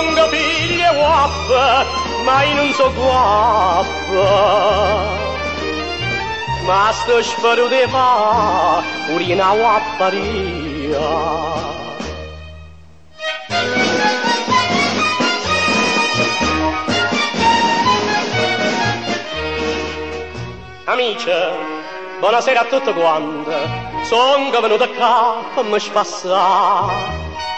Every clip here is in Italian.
son figlie guappe, ma io non so guappa. Ma sto spero di fa una guapparia. Amici, buonasera a tutti quanti. Sono venuto qua per mi spassare,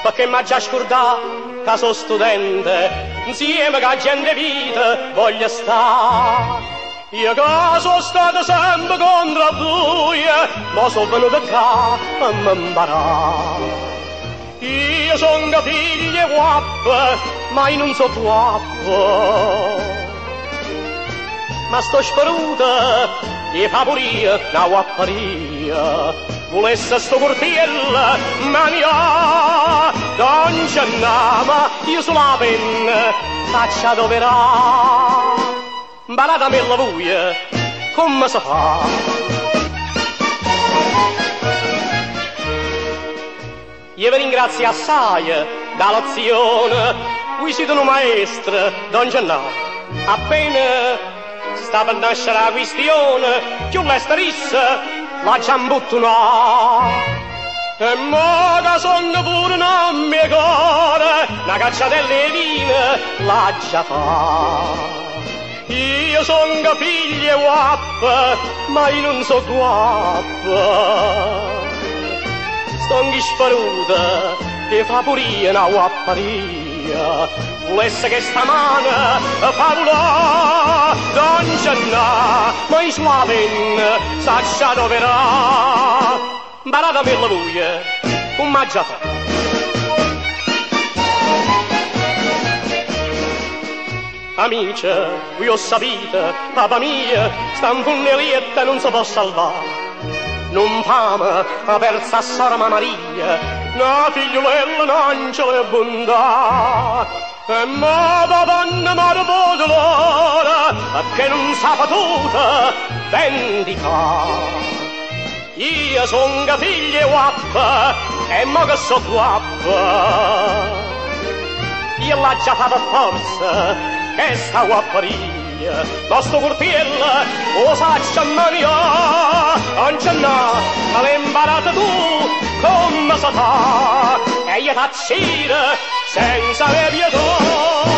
perché mi ha già scordato che sono studente, insieme con gente vita voglio stare. Io che sono stato sempre contro voi, ma sono venuto qua per mi imparare. Io sono figlie guappe, ma io non so guappo. Ma sto sparuta e fa pure una guapparia. Volesse sto cortiello, ma mia, non c'è nama, io sulla penna faccia doverà. Baratami la voglia, come si fa? Io vi ringrazio assai da lezione, voi siete un maestro, non c'è nama. Appena sta per nascere la questione, più l'esta rissa, la giambuttuna. E mo che sono pure non mi cuore, una cacciatella di vino la già fa. Io sono figlia guappa, ma io non so guappa. Sto sparuta che fa pure una guapparia. Volesse che stamane favola non c'è na, ma i sulla penna s'accia doverà. Baratami la voglia, un maggia fa. Amici, voi ho sapito, papà mia, sta in funnelietta e non si può salvare. Non fama, ha persa a sorma Maria, no figliuella non ce l'è bontà. E ma papà ne marbo dolore, che non sa tutta vendicà. Io son figlia guappa, e mo che so guappa. Io l'ha già fatta forza, che sta guapparia. Nostro cortiello, o saccia mania, non c'è na, ma l'hai imparata tu, come si fa? E io t'accire senza le pietà.